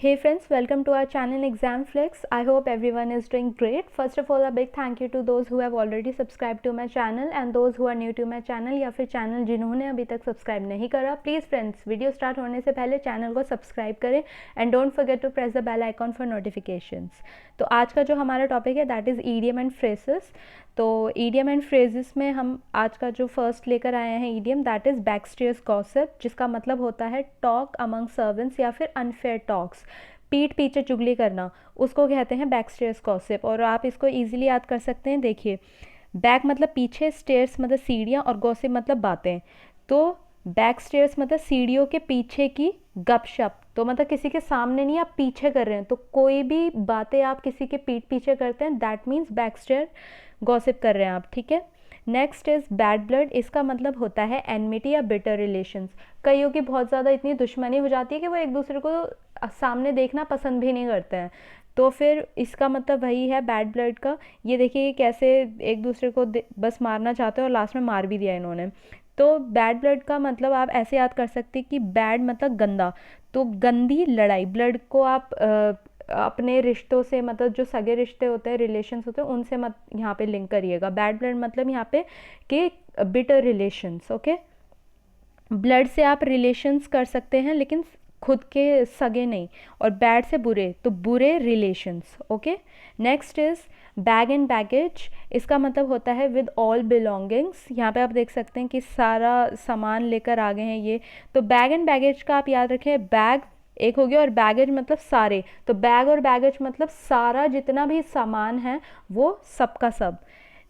Hey friends, welcome to our channel Exam Flex. I hope everyone is doing great. First of all, a big thank you to those who have already subscribed to my channel and those who are new to my channel या फिर channel जिन्होंने अभी तक subscribe नहीं करा. Please friends, video start होने से पहले चैनल को सब्सक्राइब करें and don't forget to press the bell icon for notifications. तो आज का जो हमारा टॉपिक है that is idiom and phrases. तो ईडियम एंड फ्रेजेस में हम आज का जो फर्स्ट लेकर आए हैं idiom that is backstairs gossip, जिसका मतलब होता है टॉक अमंग सर्वेंट्स या फिर अनफेयर टॉक्स. पीठ पीछे चुगली करना, उसको कहते हैं बैकस्टेयर्स गॉसिप. और आप इसको इजीली याद कर सकते हैं. देखिए, बैक मतलब पीछे, स्टेयर्स मतलब सीढ़ियाँ और गॉसिप मतलब बातें. तो बैकस्टेयर्स मतलब सीढ़ियों के पीछे की गपशप. तो मतलब किसी के सामने नहीं, आप पीछे कर रहे हैं. तो कोई भी बातें आप किसी के पीठ पीछे करते हैं दैट मीन्स बैकस्टेयर गॉसिप कर रहे हैं आप. ठीक है. Next is bad blood. इसका मतलब होता है एनमिटी या बिटर रिलेशंस. कईयों की बहुत ज़्यादा इतनी दुश्मनी हो जाती है कि वो एक दूसरे को सामने देखना पसंद भी नहीं करते हैं. तो फिर इसका मतलब वही है बैड ब्लड का. ये देखिए कैसे एक दूसरे को बस मारना चाहते हैं और लास्ट में मार भी दिया इन्होंने. तो बैड ब्लड का मतलब आप ऐसे याद कर सकते हैं कि बैड मतलब गंदा. तो गंदी लड़ाई. ब्लड को आप अपने रिश्तों से, मतलब जो सगे रिश्ते होते हैं, रिलेशंस होते हैं, उनसे मत यहाँ पे लिंक करिएगा. बैड ब्लड मतलब यहाँ पे कि बिटर रिलेशंस. ओके. ब्लड से आप रिलेशंस कर सकते हैं लेकिन खुद के सगे नहीं. और बैड से बुरे, तो बुरे relations. Okay. Next is bag and baggage. इसका मतलब होता है विद ऑल बिलोंगिंग्स. यहाँ पे आप देख सकते हैं कि सारा सामान लेकर आ गए हैं ये. तो बैग एंड बैगेज का आप याद रखें, बैग एक हो गया और बैगेज मतलब सारे. तो बैग और बैगेज मतलब सारा जितना भी सामान है वो सब का सब.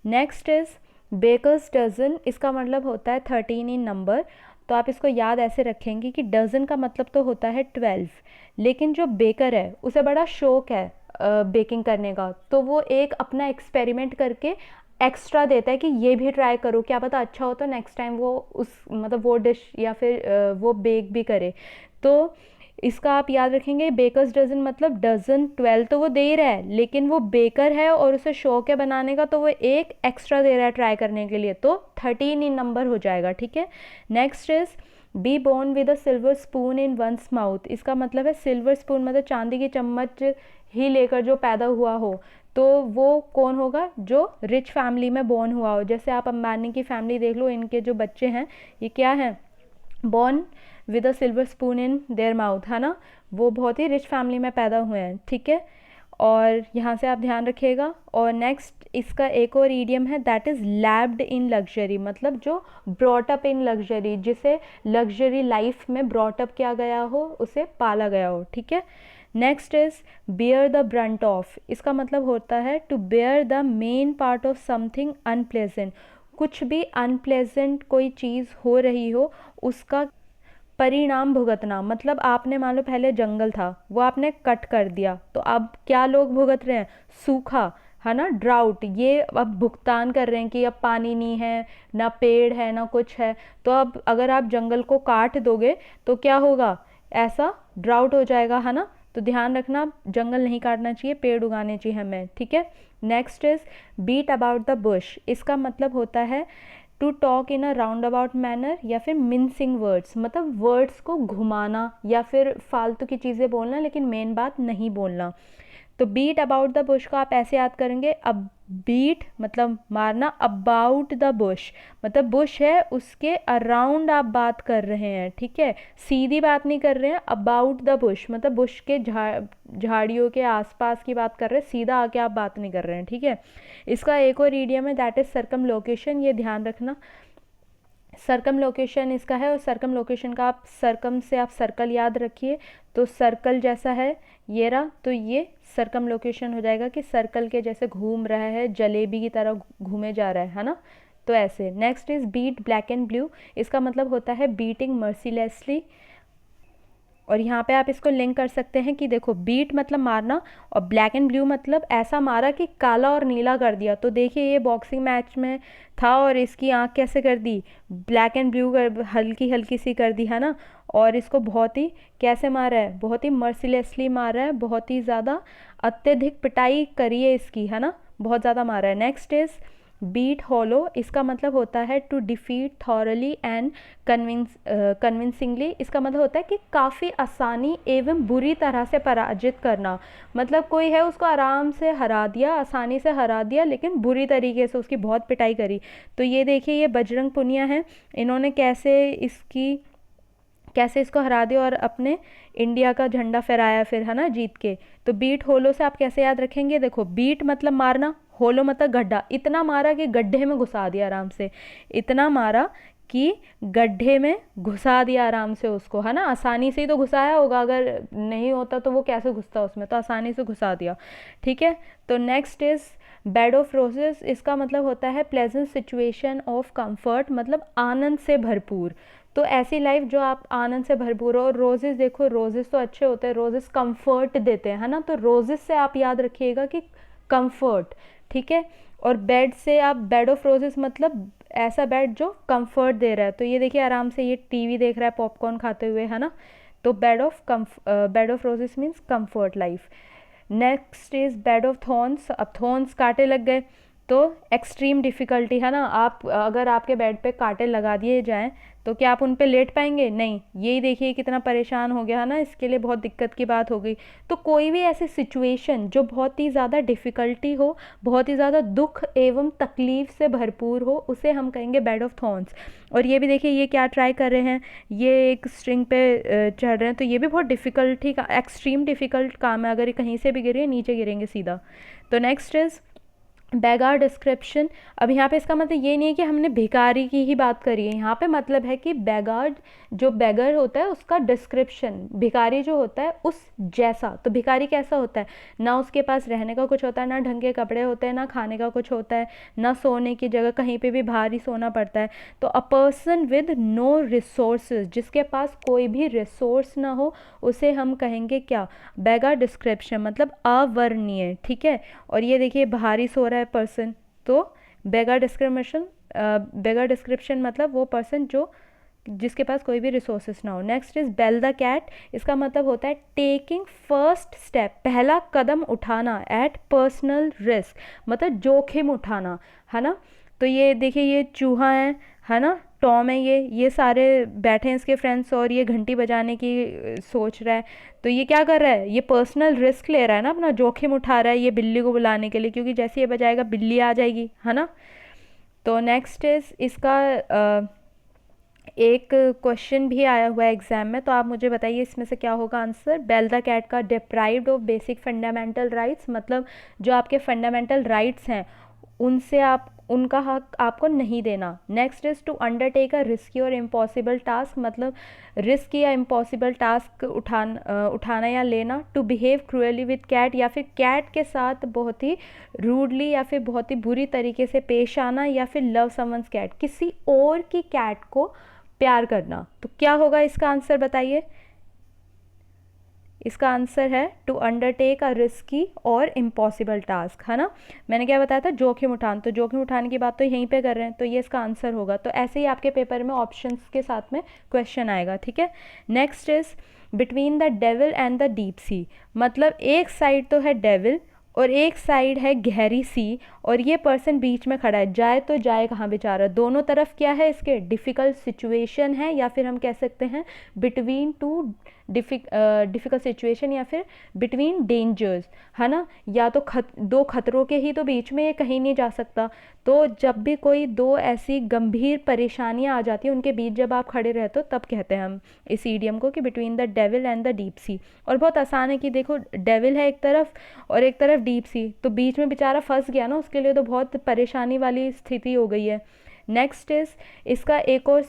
Next is baker's dozen. इसका मतलब होता है 13 इन नंबर. तो आप इसको याद ऐसे रखेंगे कि डज़न का मतलब तो होता है 12, लेकिन जो बेकर है उसे बड़ा शौक है बेकिंग करने का. तो वो एक अपना एक्सपेरिमेंट करके एक्स्ट्रा देता है कि ये भी ट्राई करो, क्या पता अच्छा हो तो नेक्स्ट टाइम वो उस मतलब वो डिश या फिर वो बेक भी करे. तो इसका आप याद रखेंगे बेकर्स डजन मतलब डजन 12 तो वो दे ही रहा है, लेकिन वो बेकर है और उसे शौक है बनाने का, तो वो एक एक्स्ट्रा दे रहा है ट्राई करने के लिए. तो 13 इन नंबर हो जाएगा. ठीक है. Next is be born with a silver spoon in one's mouth. इसका मतलब है सिल्वर स्पून मतलब चांदी की चम्मच ही लेकर जो पैदा हुआ हो. तो वो कौन होगा? जो रिच फैमिली में बॉर्न हुआ हो. जैसे आप अंबानी की फैमिली देख लो, इनके जो बच्चे हैं ये क्या हैं? Born with a silver spoon in their mouth, है ना. वो बहुत ही रिच फैमिली में पैदा हुए हैं. ठीक है. और यहाँ से आप ध्यान रखिएगा. और नेक्स्ट इसका एक और ईडियम है that is lapped in luxury. मतलब जो ब्रॉट अप इन लग्जरी, जिसे लग्जरी लाइफ में ब्रॉट अप किया गया हो, उसे पाला गया हो. ठीक है. Next is bear the brunt of. इसका मतलब होता है to bear the main part of something unpleasant. कुछ भी अनप्लेजेंट कोई चीज़ हो रही हो उसका परिणाम भुगतना. मतलब आपने मान लो पहले जंगल था, वो आपने कट कर दिया, तो अब क्या लोग भुगत रहे हैं? सूखा, है ना, ड्राउट. ये अब भुगतान कर रहे हैं कि अब पानी नहीं है, ना पेड़ है, ना कुछ है. तो अब अगर आप जंगल को काट दोगे तो क्या होगा? ऐसा ड्राउट हो जाएगा, है ना. तो ध्यान रखना, जंगल नहीं काटना चाहिए, पेड़ उगाने चाहिए हमें. ठीक है. Next is beat about the bush. इसका मतलब होता है to talk in a round about manner या फिर मिन्सिंग वर्ड्स. मतलब वर्ड्स को घुमाना या फिर फालतू की चीज़ें बोलना लेकिन मेन बात नहीं बोलना. तो बीट अबाउट द बुश को आप ऐसे याद करेंगे. अब बीट मतलब मारना, अबाउट द बुश मतलब बुश है उसके अराउंड आप बात कर रहे हैं. ठीक है. सीधी बात नहीं कर रहे हैं. अबाउट द बुश मतलब बुश के झाड़ियों के आसपास की बात कर रहे हैं, सीधा आके आप बात नहीं कर रहे हैं. ठीक है. इसका एक और ईडियम है दैट इज सर्कम लोकेशन. ये ध्यान रखना, सर्कम लोकेशन इसका है. और सर्कम लोकेशन का आप सर्कम से आप सर्कल याद रखिए. तो सर्कल जैसा है ये रहा, तो ये सर्कम लोकेशन हो जाएगा कि सर्कल के जैसे घूम रहा है, जलेबी की तरह घूमे जा रहा है ना. तो ऐसे. Next is beat black and blue. इसका मतलब होता है बीटिंग मर्सीलेसली. और यहाँ पे आप इसको लिंक कर सकते हैं कि देखो, बीट मतलब मारना और ब्लैक एंड ब्लू मतलब ऐसा मारा कि काला और नीला कर दिया. तो देखिए ये बॉक्सिंग मैच में था और इसकी आंख कैसे कर दी? ब्लैक एंड ब्लू कर, हल्की हल्की सी कर दी, है ना. और इसको बहुत ही कैसे मारा है? बहुत ही मर्सीलेसली मारा है, बहुत ही ज़्यादा अत्यधिक पिटाई करी है इसकी, है ना, बहुत ज़्यादा मारा है. नेक्स्ट इज बीट हॉलो, इसका मतलब होता है to defeat thoroughly and convincingly. इसका मतलब होता है कि काफ़ी आसानी एवं बुरी तरह से पराजित करना। मतलब कोई है, उसको आराम से हरा दिया, आसानी से हरा दिया, लेकिन बुरी तरीके से उसकी बहुत पिटाई करी। तो ये देखिए, ये बजरंग पुनिया है, इन्होंने कैसे इसको हरा दिया और अपने इंडिया का झंडा फहराया फिर, है ना, जीत के। तो बीट होलो से आप कैसे याद रखेंगे, देखो बीट मतलब मारना, होलो मतलब गड्ढा। इतना मारा कि गड्ढे में घुसा दिया आराम से, इतना मारा कि गड्ढे में घुसा दिया आराम से उसको, है ना। आसानी से ही तो घुसाया होगा, अगर नहीं होता तो वो कैसे घुसता उसमें, तो आसानी से घुसा दिया, ठीक है। तो next is bed of roses, इसका मतलब होता है प्लेजेंट सिचुएशन ऑफ कंफर्ट, मतलब आनंद से भरपूर। तो ऐसी लाइफ जो आप आनंद से भरपूर हो। और रोजेस, देखो रोजेस तो अच्छे होते हैं, रोजेस कंफर्ट देते हैं, है ना। तो रोजेस से आप याद रखिएगा कि कंफर्ट, ठीक है। और बेड से आप, बेड ऑफ रोजेस मतलब ऐसा बेड जो कंफर्ट दे रहा है। तो ये देखिए, आराम से ये टीवी देख रहा है पॉपकॉर्न खाते हुए, है ना। तो bed of roses means comfort life. Next is bed of thorns, अब थॉर्न्स कांटे लग गए तो एक्सट्रीम डिफ़िकल्टी, है ना। आप अगर आपके बेड पे कांटे लगा दिए जाएं तो क्या आप उन पे लेट पाएंगे, नहीं। यही देखिए कितना परेशान हो गया, है ना, इसके लिए बहुत दिक्कत की बात हो गई। तो कोई भी ऐसी सिचुएशन जो बहुत ही ज़्यादा डिफ़िकल्टी हो, बहुत ही ज़्यादा दुख एवं तकलीफ़ से भरपूर हो, उसे हम कहेंगे बेड ऑफ थॉर्न्स। और ये भी देखिए, ये क्या ट्राई कर रहे हैं, ये एक स्ट्रिंग पे चढ़ रहे हैं, तो ये भी बहुत डिफ़िकल्टी का, एक्सट्रीम डिफ़िकल्ट काम है। अगर ये कहीं से भी गिरे, नीचे गिरेंगे सीधा। तो नेक्स्ट इज़ बेगार डिस्क्रिप्शन। अब यहाँ पे इसका मतलब ये नहीं है कि हमने भिखारी की ही बात करी है, यहाँ पे मतलब है कि बेगार, जो बेगर होता है उसका डिस्क्रिप्शन, भिखारी जो होता है उस जैसा। तो भिखारी कैसा होता है, ना उसके पास रहने का कुछ होता है, ना ढंग के कपड़े होते हैं, ना खाने का कुछ होता है, ना सोने की जगह, कहीं पे भी बाहर ही सोना पड़ता है। तो a person with no resources, जिसके पास कोई भी रिसोर्स ना हो, उसे हम कहेंगे क्या, बेगार डिस्क्रिप्शन, मतलब अवर्णीय, ठीक है। और ये देखिए, बाहर ही सो रहा है पर्सन, तो बेगर डिस्क्रिप्शन मतलब वो पर्सन जो, जिसके पास कोई भी रिसोर्सेस ना हो। Next is bell the cat, इसका मतलब होता है टेकिंग फर्स्ट स्टेप, पहला कदम उठाना, एट पर्सनल रिस्क, मतलब जोखिम उठाना, है ना। तो ये देखिए, ये चूहा है ना, टॉम है, ये सारे बैठे हैं इसके फ्रेंड्स, और ये घंटी बजाने की सोच रहा है। तो ये क्या कर रहा है, ये पर्सनल रिस्क ले रहा है ना, अपना जोखिम उठा रहा है ये बिल्ली को बुलाने के लिए, क्योंकि जैसे ये बजाएगा बिल्ली आ जाएगी, है ना। तो नेक्स्ट इज इसका एक क्वेश्चन भी आया हुआ है एग्जाम में, तो आप मुझे बताइए इसमें से क्या होगा आंसर। बेल द कैट का deprived of basic fundamental rights, मतलब जो आपके फंडामेंटल राइट्स हैं उनसे आप, उनका हक आपको नहीं देना। Next is to undertake a risky और इम्पॉसिबल टास्क, मतलब रिस्क या इम्पॉसिबल टास्क उठाना या लेना। To behave cruelly with cat, या फिर कैट के साथ बहुत ही रूडली या फिर बहुत ही बुरी तरीके से पेश आना, या फिर लव समवन्स कैट, किसी और की कैट को प्यार करना। तो क्या होगा इसका आंसर बताइए। इसका आंसर है टू अंडरटेक अ रिस्की और इम्पॉसिबल टास्क, है ना। मैंने क्या बताया था, जोखिम उठाना, तो जोखिम उठाने की बात तो यहीं पे कर रहे हैं, तो ये इसका आंसर होगा। तो ऐसे ही आपके पेपर में ऑप्शंस के साथ में क्वेश्चन आएगा, ठीक है। Next is between the devil and the deep sea, मतलब एक साइड तो है डेविल और एक साइड है गहरी सी, और ये पर्सन बीच में खड़ा है, जाए तो जाए कहाँ बेचारा। दोनों तरफ क्या है इसके, डिफ़िकल्ट सिचुएशन है, या फिर हम कह सकते हैं बिटवीन टू डिफ़िकल्ट सिचुएशन, या फिर बिटवीन डेंजर्स, है ना। या तो दो खतरों के ही तो बीच में ये कहीं नहीं जा सकता। तो जब भी कोई दो ऐसी गंभीर परेशानियां आ जाती हैं, उनके बीच जब आप खड़े रहते हो, तब कहते हैं हम इस ईडियम को कि between the devil and the deep sea. और बहुत आसान है कि देखो, डेविल है एक तरफ और एक तरफ डीप सी, तो बीच में बेचारा फंस गया ना, उसके लिए तो बहुत परेशानी वाली स्थिति हो गई है। नेक्स्ट इज इसका एक और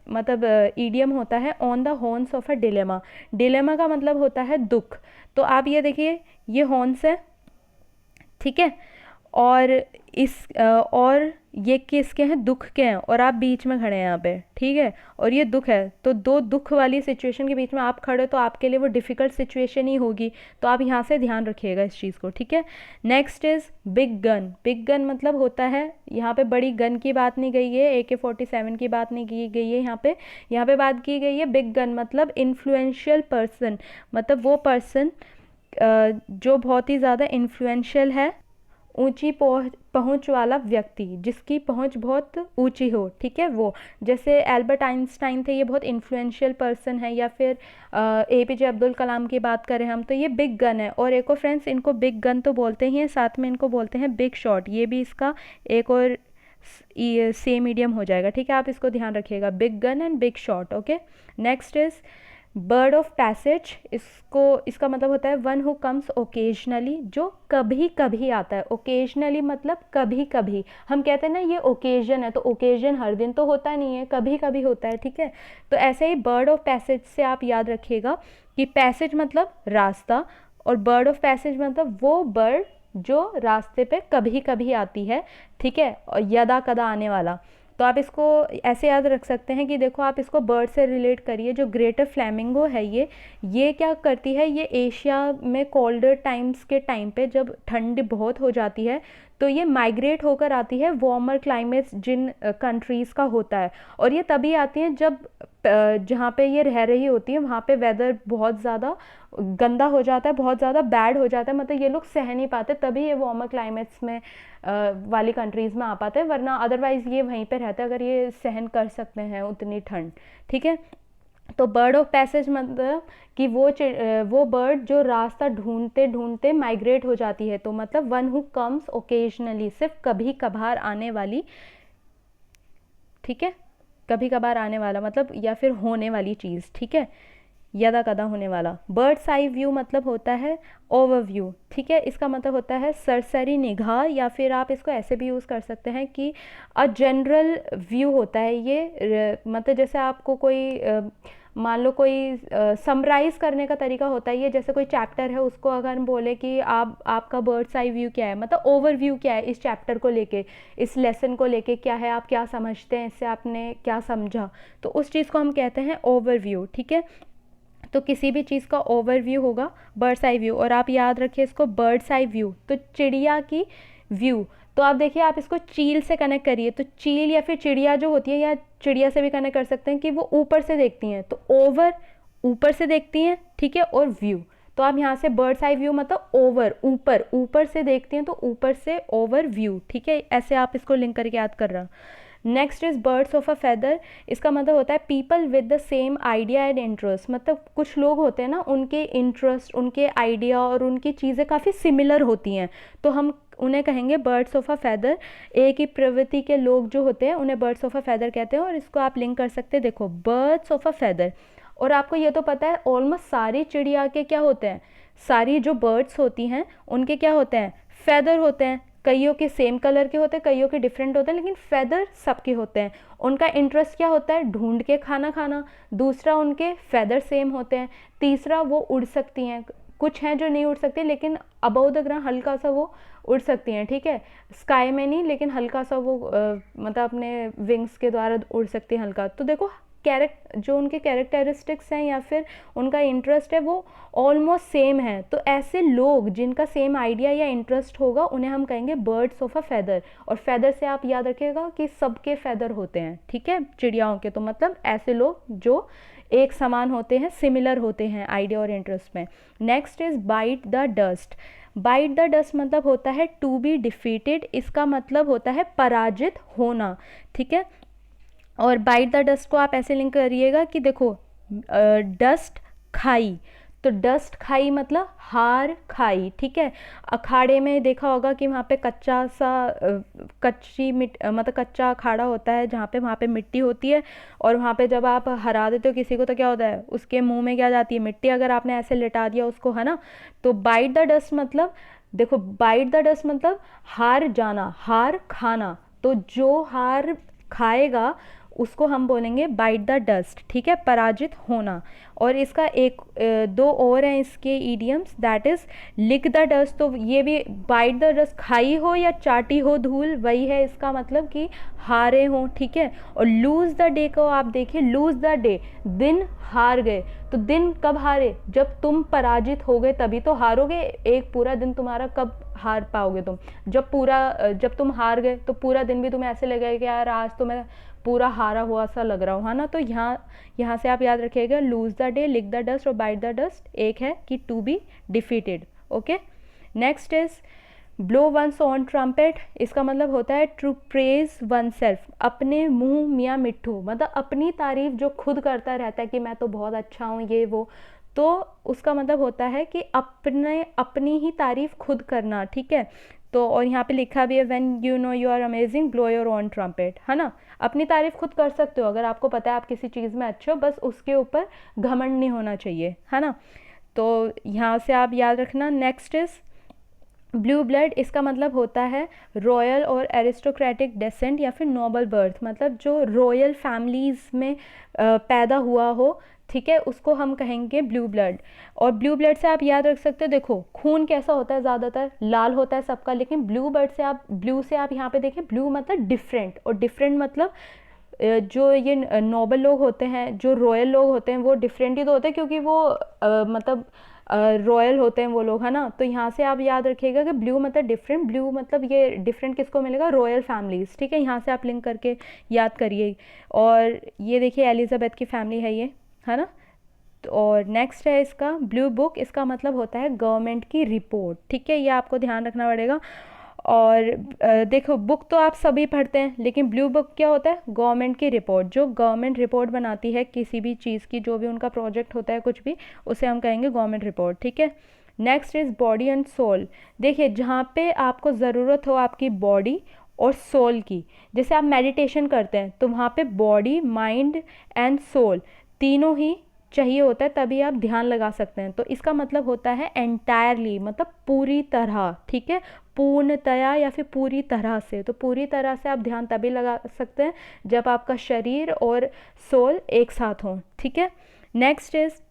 मतलब ईडियम होता है on the horns of a dilemma. Dilemma का मतलब होता है दुख। तो आप ये देखिए, ये हॉर्न्स है, ठीक है, और और ये किसके हैं, दुख के हैं, और आप बीच में खड़े हैं यहाँ पे, ठीक है, और ये दुख है। तो दो दुख वाली सिचुएशन के बीच में आप खड़े हो, तो आपके लिए वो डिफ़िकल्ट सिचुएशन ही होगी। तो आप यहाँ से ध्यान रखिएगा इस चीज़ को, ठीक है। Next is big gun. Big gun मतलब होता है, यहाँ पे बड़ी गन की बात नहीं गई है, AK-47 की बात नहीं की गई है, यहाँ पे बात की गई है बिग गन, मतलब इन्फ्लुएंशियल पर्सन, मतलब वो पर्सन जो बहुत ही ज़्यादा इन्फ्लुएंशियल है, ऊंची पहुंच वाला व्यक्ति, जिसकी पहुंच बहुत ऊंची हो, ठीक है, वो। जैसे एल्बर्ट आइंस्टाइन थे, ये बहुत इन्फ्लुएंशियल पर्सन है। या फिर APJ अब्दुल कलाम की बात करें हम, तो ये बिग गन है। और एक और फ्रेंड्स, इनको बिग गन तो बोलते ही हैं, साथ में इनको बोलते हैं बिग शॉट। ये भी इसका एक और सेम मीडियम हो जाएगा, ठीक है, आप इसको ध्यान रखिएगा, big gun and big shot. Okay, next is bird of passage. इसका मतलब होता है वन हु कम्स ओकेजनली, जो कभी कभी आता है। ओकेजनली मतलब कभी कभी। हम कहते हैं ना ये ओकेजन है, तो ओकेजन हर दिन तो होता नहीं है, कभी कभी होता है, ठीक है। तो ऐसे ही बर्ड ऑफ पैसेज से आप याद रखिएगा कि पैसेज मतलब रास्ता, और बर्ड ऑफ पैसेज मतलब वो बर्ड जो रास्ते पे कभी कभी आती है, ठीक है, और यदा कदा आने वाला। तो आप इसको ऐसे याद रख सकते हैं कि देखो, आप इसको बर्ड से रिलेट करिए। जो ग्रेटर फ्लैमिंगो है, ये क्या करती है, ये एशिया में कोल्डर टाइम्स के टाइम पे जब ठंड बहुत हो जाती है, तो ये माइग्रेट होकर आती है वार्मर क्लाइमेट्स जिन कंट्रीज़ का होता है। और ये तभी आती हैं जब जहाँ पे ये रह रही होती है वहाँ पे वेदर बहुत ज़्यादा गंदा हो जाता है, बहुत ज़्यादा बैड हो जाता है, मतलब ये लोग सह नहीं पाते, तभी ये वार्मर क्लाइमेट्स में वाली कंट्रीज़ में आ पाते हैं, वरना अदरवाइज़ ये वहीं पे रहते हैं अगर ये सहन कर सकते हैं उतनी ठंड, ठीक है। तो बर्ड ऑफ पैसेज मतलब कि वो बर्ड जो रास्ता ढूंढते ढूंढते माइग्रेट हो जाती है, तो मतलब वन हु कम्स ओकेजनली, सिर्फ कभी कभार आने वाली, ठीक है, कभी कभार आने वाला मतलब या फिर होने वाली चीज़, ठीक है, यदा कदा होने वाला। बर्ड्स आई व्यू मतलब होता है ओवरव्यू, ठीक है, इसका मतलब होता है सरसरी निगाह, या फिर आप इसको ऐसे भी यूज़ कर सकते हैं कि अ जनरल व्यू होता है ये। मतलब जैसे आपको कोई मान लो कोई समराइज़ करने का तरीका होता है ये, जैसे कोई चैप्टर है उसको अगर हम बोले कि आपका बर्ड्स आई व्यू क्या है, मतलब ओवरव्यू क्या है इस चैप्टर को लेके, इस लेसन को लेके क्या है, आप क्या समझते हैं इससे, आपने क्या समझा, तो उस चीज़ को हम कहते हैं ओवरव्यू, ठीक है। तो किसी भी चीज़ का ओवरव्यू होगा बर्ड्स आई व्यू। और आप याद रखिए इसको, बर्ड्स आई व्यू तो चिड़िया की व्यू। तो आप देखिए, आप इसको चील से कनेक्ट करिए, तो चील या फिर चिड़िया जो होती है, या चिड़िया से भी कनेक्ट कर सकते हैं कि वो ऊपर से देखती हैं, तो ओवर ऊपर से देखती हैं, ठीक है, और व्यू, तो आप यहाँ से बर्ड्स आई व्यू मतलब ओवर, ऊपर, ऊपर से देखती हैं तो ऊपर से ओवर व्यू, ठीक है, ऐसे आप इसको लिंक करके याद कर रहा। Next is birds of a feather. इसका मतलब होता है people with the same idea and interest, मतलब कुछ लोग होते हैं ना, उनके इंटरेस्ट, उनके आइडिया और उनकी चीज़ें काफ़ी सिमिलर होती हैं, तो हम उन्हें कहेंगे बर्ड्स ऑफ अ फेदर। एक ही प्रवृत्ति के लोग जो होते हैं उन्हें बर्ड्स ऑफ अ फेदर कहते हैं। और इसको आप लिंक कर सकते हैं, देखो, बर्ड्स ऑफ अ फेदर। और आपको ये तो पता है ऑलमोस्ट सारी चिड़िया के क्या होते हैं, सारी जो बर्ड्स होती हैं उनके क्या होते हैं, फेदर होते हैं। कईयों के सेम कलर के होते हैं, कईयों के डिफरेंट होते हैं, लेकिन फेदर सबके होते हैं। उनका इंटरेस्ट क्या होता है, ढूंढ के खाना खाना। दूसरा, उनके फेदर सेम होते हैं। तीसरा, वो उड़ सकती हैं। कुछ हैं जो नहीं उड़ सकते, लेकिन अबव द ग्राउंड हल्का सा वो उड़ सकती हैं, ठीक है, स्काई में नहीं, लेकिन हल्का सा वो मतलब अपने विंग्स के द्वारा उड़ सकती हैं हल्का। तो देखो, जो उनके कैरेक्टरिस्टिक्स हैं या फिर उनका इंटरेस्ट है वो ऑलमोस्ट सेम है। तो ऐसे लोग जिनका सेम आइडिया या इंटरेस्ट होगा उन्हें हम कहेंगे बर्ड्स ऑफ अ फेदर। और फेदर से आप याद रखिएगा कि सबके फेदर होते हैं, ठीक है, चिड़ियाओं के। तो मतलब ऐसे लोग जो एक समान होते हैं, सिमिलर होते हैं आइडिया और इंटरेस्ट में। Next is bite the dust. Bite the dust मतलब होता है टू बी डिफीटेड। इसका मतलब होता है पराजित होना, ठीक है। और बाइट द डस्ट को आप ऐसे लिंक करिएगा कि देखो, डस्ट खाई, तो डस्ट खाई मतलब हार खाई, ठीक है। अखाड़े में देखा होगा कि वहाँ पे कच्चा सा कच्ची मतलब कच्चा अखाड़ा होता है जहाँ पे वहाँ पे मिट्टी होती है, और वहाँ पे जब आप हरा देते हो किसी को तो क्या होता है, उसके मुंह में क्या जाती है, मिट्टी। अगर आपने ऐसे लिटा दिया उसको, है ना। तो बाइट द डस्ट मतलब, देखो, बाइट द डस्ट मतलब हार जाना, हार खाना। तो जो हार खाएगा उसको हम बोलेंगे बाइट द डस्ट, ठीक है, पराजित होना। और इसका दो और हैं इसके idioms, that is lick the dust. तो ये भी बाइट द डस्ट, खाई हो या चाटी हो धूल, वही है इसका मतलब कि हारे हो, ठीक है। और लूज द डे को आप देखिए, लूज द डे, दिन हार गए। तो दिन कब हारे, जब तुम पराजित हो गए तभी तो हारोगे। एक पूरा दिन तुम्हारा कब हार पाओगे तुम, जब तुम हार गए तो पूरा दिन भी तुम्हें ऐसे लगेगा कि यार आज तो मैं पूरा हारा हुआ सा लग रहा हूँ, है ना। तो यहाँ से आप याद रखिएगा, lose the day, lick the dust और बाइट द डस्ट। एक है कि to be defeated, okay. Next is blow one's own trumpet, इसका मतलब होता है टू प्रेज वन सेल्फ, अपने मुंह मियाँ मिट्ठू, मतलब अपनी तारीफ जो खुद करता रहता है कि मैं तो बहुत अच्छा हूँ ये वो, तो उसका मतलब होता है कि अपनी ही तारीफ खुद करना, ठीक है। तो और यहाँ पे लिखा भी है when you know you are amazing blow your own trumpet, है ना। अपनी तारीफ खुद कर सकते हो अगर आपको पता है आप किसी चीज़ में अच्छे हो, बस उसके ऊपर घमंड नहीं होना चाहिए, है ना। तो यहाँ से आप याद रखना। नेक्स्ट इज ब्लू ब्लड, इसका मतलब होता है रॉयल और एरिस्टोक्रेटिक डेसेंट या फिर नोबल बर्थ, मतलब जो रॉयल फैमिलीज़ में पैदा हुआ हो, ठीक है, उसको हम कहेंगे ब्लू ब्लड। और ब्लू ब्लड से आप याद रख सकते हो, देखो खून कैसा होता है, ज़्यादातर लाल होता है सबका, लेकिन ब्लू से आप यहाँ पे देखें, ब्लू मतलब डिफरेंट, और डिफरेंट मतलब जो ये नोबल लोग होते हैं, जो रॉयल लोग होते हैं, वो डिफरेंट ही तो होते हैं क्योंकि वो मतलब रॉयल होते हैं वो लोग, है ना। तो यहाँ से आप याद रखिएगा कि ब्लू मतलब डिफरेंट, ब्लू मतलब ये डिफरेंट किसको मिलेगा, रॉयल फैमिलीज, ठीक है। यहाँ से आप लिंक करके याद करिए। और ये देखिए एलिजाबेथ की फैमिली है ये, है ना। और नेक्स्ट है इसका ब्लू बुक, इसका मतलब होता है गवर्नमेंट की रिपोर्ट, ठीक है, ये आपको ध्यान रखना पड़ेगा। और देखो बुक तो आप सभी पढ़ते हैं, लेकिन ब्लू बुक क्या होता है, गवर्नमेंट की रिपोर्ट, जो गवर्नमेंट रिपोर्ट बनाती है किसी भी चीज़ की, जो भी उनका प्रोजेक्ट होता है कुछ भी, उसे हम कहेंगे गवर्नमेंट रिपोर्ट, ठीक है। Next is body and soul, देखिए जहाँ पे आपको ज़रूरत हो आपकी बॉडी और सोल की, जैसे आप मेडिटेशन करते हैं तो वहाँ पे बॉडी माइंड एंड सोल तीनों ही चाहिए होता है, तभी आप ध्यान लगा सकते हैं। तो इसका मतलब होता है एंटायरली, मतलब पूरी तरह, ठीक है, पूर्णतया या फिर पूरी तरह से। तो पूरी तरह से आप ध्यान तभी लगा सकते हैं जब आपका शरीर और सोल एक साथ हों, ठीक है। नेक्स्ट इज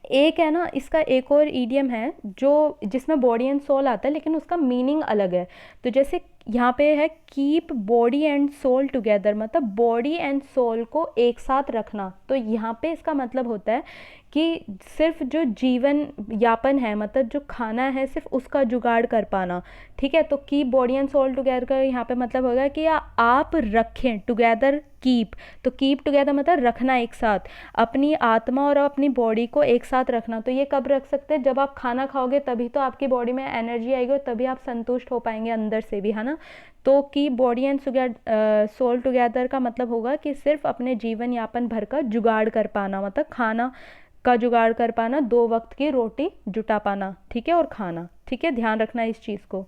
एक है ना, इसका एक और ईडियम है जो जिसमें बॉडी एंड सोल आता है, लेकिन उसका मीनिंग अलग है। तो जैसे यहाँ पे है keep body and soul together, मतलब बॉडी एंड सोल को एक साथ रखना। तो यहाँ पे इसका मतलब होता है कि सिर्फ जो जीवन यापन है, मतलब जो खाना है, सिर्फ उसका जुगाड़ कर पाना, ठीक है। तो keep body and soul together का यहाँ पे मतलब होगा कि आप रखें, टुगेदर कीप, तो कीप टुगेदर मतलब रखना एक साथ, अपनी आत्मा और अपनी बॉडी को एक साथ रखना। तो ये कब रख सकते हैं, जब आप खाना खाओगे तभी तो आपकी बॉडी में एनर्जी आएगी और तभी आप संतुष्ट हो पाएंगे अंदर से भी, है ना। तो की बॉडी एंड सोल टुगेदर का मतलब होगा कि सिर्फ अपने जीवन यापन भर का जुगाड़ कर पाना, मतलब खाना का जुगाड़ कर पाना, 2 वक्त की रोटी जुटा पाना, ठीक है, और खाना, ठीक है, ध्यान रखना इस चीज़ को।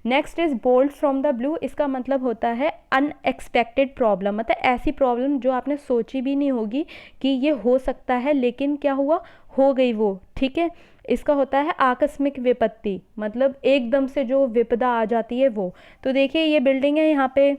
Next is bolt from the blue, इसका मतलब होता है अनएक्सपेक्टेड प्रॉब्लम, मतलब ऐसी प्रॉब्लम जो आपने सोची भी नहीं होगी कि ये हो सकता है, लेकिन क्या हुआ, हो गई वो, ठीक है। इसका होता है आकस्मिक विपत्ति, मतलब एकदम से जो विपदा आ जाती है वो। तो देखिए ये बिल्डिंग है, यहाँ पे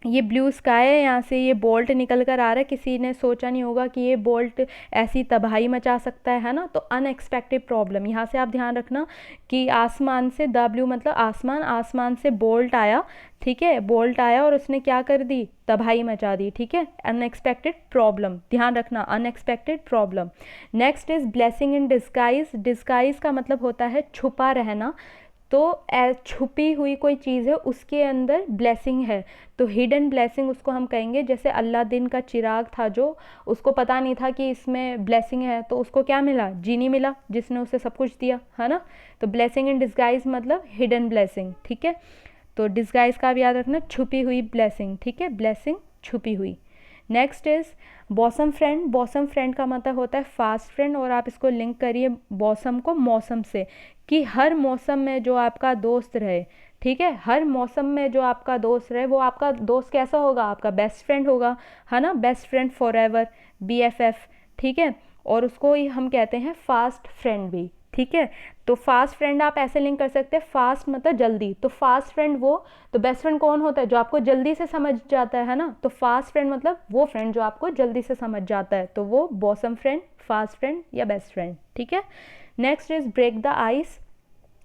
ये ब्लू स्काई है, यहाँ से ये बोल्ट निकल कर आ रहा है, किसी ने सोचा नहीं होगा कि ये बोल्ट ऐसी तबाही मचा सकता है ना। तो अनएक्सपेक्टेड प्रॉब्लम, यहाँ से आप ध्यान रखना कि आसमान से, द ब्लू मतलब आसमान, आसमान से बोल्ट आया, ठीक है, बोल्ट आया और उसने क्या कर दी, तबाही मचा दी, ठीक है। अनएक्सपेक्टेड प्रॉब्लम, ध्यान रखना, unexpected problem. Next is blessing in disguise, disguise का मतलब होता है छुपा रहना। तो छुपी हुई कोई चीज़ है उसके अंदर ब्लेसिंग है, तो हिडन ब्लेसिंग उसको हम कहेंगे। जैसे अलादीन का चिराग था, जो उसको पता नहीं था कि इसमें ब्लेसिंग है, तो उसको क्या मिला, जीनी मिला, जिसने उसे सब कुछ दिया, है ना। तो ब्लेसिंग इन डिस्गाइज मतलब हिडन ब्लेसिंग, ठीक है। तो डिस्गाइज का भी याद रखना, छुपी हुई ब्लेसिंग, ठीक है, ब्लेसिंग छुपी हुई। Next is bosom friend, bosom friend का मतलब होता है फास्ट फ्रेंड, और आप इसको लिंक करिए बॉसम को मौसम से, कि हर मौसम में जो आपका दोस्त रहे, ठीक है, हर मौसम में जो आपका दोस्त रहे, वो आपका दोस्त कैसा होगा, आपका बेस्ट फ्रेंड होगा, है ना, best friend for ever, BFF, ठीक है। और उसको ही हम कहते हैं फास्ट फ्रेंड भी, ठीक है। तो फास्ट फ्रेंड आप ऐसे लिंक कर सकते हैं, फास्ट मतलब जल्दी, तो फास्ट फ्रेंड वो, तो बेस्ट फ्रेंड कौन होता है, जो आपको जल्दी से समझ जाता है ना। तो फास्ट फ्रेंड मतलब वो फ्रेंड जो आपको जल्दी से समझ जाता है, तो वो बॉसम फ्रेंड, फास्ट फ्रेंड या बेस्ट फ्रेंड, ठीक है। Next is break the ice,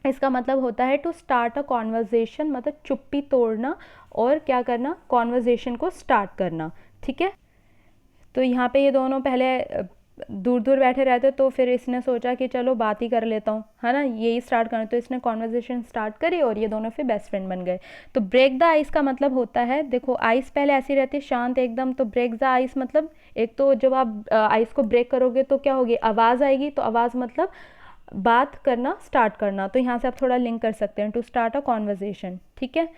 इसका मतलब होता है टू स्टार्ट अ कॉन्वर्जेशन, मतलब चुप्पी तोड़ना और क्या करना, कॉन्वर्जेशन को स्टार्ट करना, ठीक है। तो यहाँ पे ये दोनों पहले दूर दूर बैठे रहते, तो फिर इसने सोचा कि चलो बात ही कर लेता हूँ, है ना, यही स्टार्ट करना, तो इसने कॉन्वर्जेशन स्टार्ट करी और ये दोनों फिर बेस्ट फ्रेंड बन गए। तो ब्रेक द आइस का मतलब होता है, देखो आइस पहले ऐसी रहती है शांत एकदम, तो ब्रेक द आइस मतलब एक तो जब आप आइस को ब्रेक करोगे तो क्या होगी, आवाज़ आएगी, तो आवाज़ मतलब बात करना स्टार्ट करना। तो यहाँ से आप थोड़ा लिंक कर सकते हैं, टू स्टार्ट अ कॉन्वर्जेशन, ठीक है।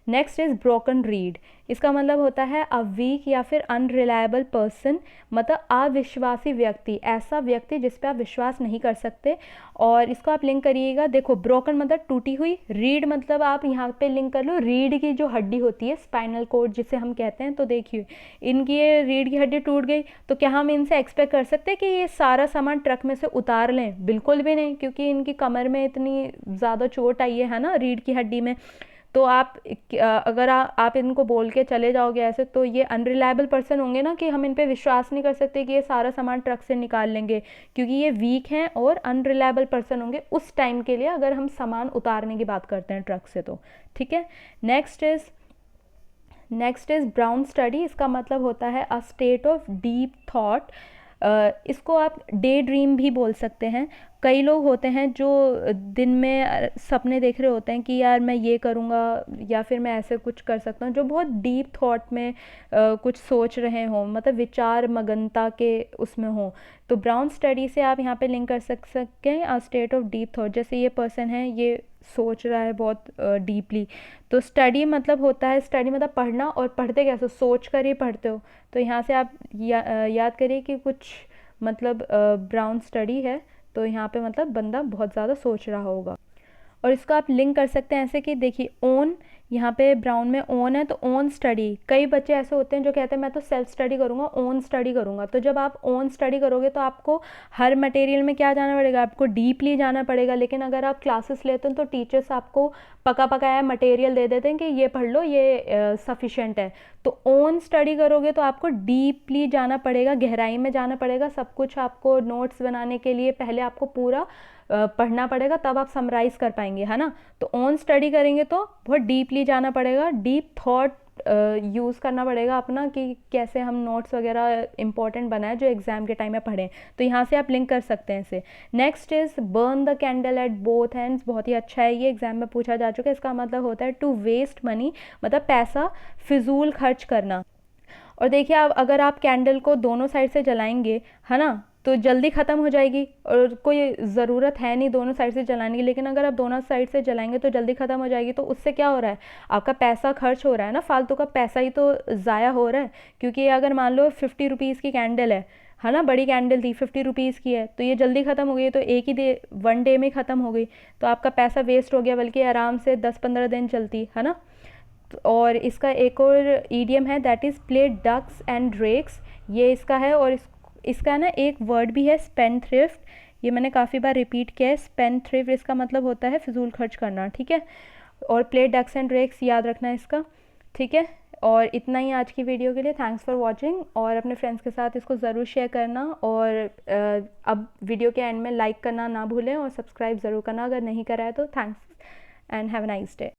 Next is broken read. इसका मतलब होता है अ वीक या फिर अनरिलायबल पर्सन, मतलब अविश्वासी व्यक्ति, ऐसा व्यक्ति जिस पे आप विश्वास नहीं कर सकते। और इसको आप लिंक करिएगा, देखो ब्रोकन मतलब टूटी हुई, रीड मतलब आप यहाँ पे लिंक कर लो रीढ़ की जो हड्डी होती है, स्पाइनल कोड जिसे हम कहते हैं। तो देखिए इनकी ये रीढ़ की हड्डी टूट गई, तो क्या हम इनसे एक्सपेक्ट कर सकते हैं कि ये सारा सामान ट्रक में से उतार लें? बिल्कुल भी नहीं, क्योंकि इनकी कमर में इतनी ज़्यादा चोट आई है ना रीढ़ की हड्डी में। तो आप अगर आप इनको बोल के चले जाओगे ऐसे, तो ये अनरिलायबल पर्सन होंगे ना, कि हम इन पे विश्वास नहीं कर सकते कि ये सारा सामान ट्रक से निकाल लेंगे, क्योंकि ये वीक हैं और अनरिलायबल पर्सन होंगे उस टाइम के लिए, अगर हम सामान उतारने की बात करते हैं ट्रक से तो, ठीक है। Next is brown study. इसका मतलब होता है a state of deep thought. इसको आप डे ड्रीम भी बोल सकते हैं। कई लोग होते हैं जो दिन में सपने देख रहे होते हैं कि यार मैं ये करूँगा या फिर मैं ऐसे कुछ कर सकता हूँ, जो बहुत डीप थॉट में कुछ सोच रहे हों, मतलब विचार मगनता के उसमें हो। तो ब्राउन स्टडी से आप यहाँ पे लिंक कर सकते हैं a state of deep thought. जैसे ये पर्सन है, ये सोच रहा है बहुत डीपली, तो स्टडी मतलब होता है, स्टडी मतलब पढ़ना, और पढ़ते कैसे, सोच कर ही पढ़ते हो। तो यहाँ से आप याद करिए कि कुछ मतलब ब्राउन स्टडी है, तो यहाँ पे मतलब बंदा बहुत ज़्यादा सोच रहा होगा। और इसको आप लिंक कर सकते हैं ऐसे कि देखिए ओन, यहाँ पे ब्राउन में ओन है, तो ओन स्टडी। कई बच्चे ऐसे होते हैं जो कहते हैं मैं तो सेल्फ स्टडी करूँगा, ओन स्टडी करूँगा। तो जब आप ओन स्टडी करोगे तो आपको हर मटेरियल में क्या जाना पड़ेगा, आपको डीपली जाना पड़ेगा। लेकिन अगर आप क्लासेस लेते हैं तो टीचर्स आपको पका पकाया मटेरियल दे देते हैं कि ये पढ़ लो, ये सफिशेंट है। तो ओन स्टडी करोगे तो आपको डीपली जाना पड़ेगा, गहराई में जाना पड़ेगा। सब कुछ आपको नोट्स बनाने के लिए पहले आपको पूरा पढ़ना पड़ेगा, तब आप समराइज़ कर पाएंगे, है ना। तो ऑन स्टडी करेंगे तो बहुत डीपली जाना पड़ेगा, डीप थॉट यूज़ करना पड़ेगा अपना, कि कैसे हम नोट्स वगैरह इंपॉर्टेंट बनाए जो एग्जाम के टाइम में पढ़ें। तो यहाँ से आप लिंक कर सकते हैं इसे। Next is burn the candle at both hands. बहुत ही अच्छा है, ये एग्जाम में पूछा जा चुका है। इसका मतलब होता है टू वेस्ट मनी, मतलब पैसा फिजूल खर्च करना। और देखिए आप अगर आप कैंडल को दोनों साइड से जलाएंगे, है ना, तो जल्दी ख़त्म हो जाएगी और कोई ज़रूरत है नहीं दोनों साइड से जलाने की। लेकिन अगर आप दोनों साइड से जलाएंगे तो जल्दी ख़त्म हो जाएगी। तो उससे क्या हो रहा है, आपका पैसा खर्च हो रहा है ना, फालतू का पैसा ही तो ज़ाया हो रहा है। क्योंकि अगर मान लो 50 रुपीज़ की कैंडल है ना, बड़ी कैंडल थी 50 रुपीज़ की है, तो ये जल्दी ख़त्म हो गई, तो एक ही वन डे में ख़त्म हो गई, तो आपका पैसा वेस्ट हो गया, बल्कि आराम से 10-15 दिन चलती, है ना। और इसका एक और ईडियम है, that is play ducks and drakes, ये इसका है। और इसका ना एक वर्ड भी है स्पेंडथ्रिफ्ट, ये मैंने काफ़ी बार रिपीट किया है। स्पेंडथ्रिफ्ट इसका मतलब होता है फिजूल खर्च करना, ठीक है। और प्ले डक्स एंड ड्रेक्स याद रखना है इसका, ठीक है। और इतना ही आज की वीडियो के लिए, थैंक्स फॉर वॉचिंग। और अपने फ्रेंड्स के साथ इसको ज़रूर शेयर करना। और अब वीडियो के एंड में लाइक करना ना भूलें, और सब्सक्राइब ज़रूर करना अगर नहीं करा है तो। Thanks and have a nice day.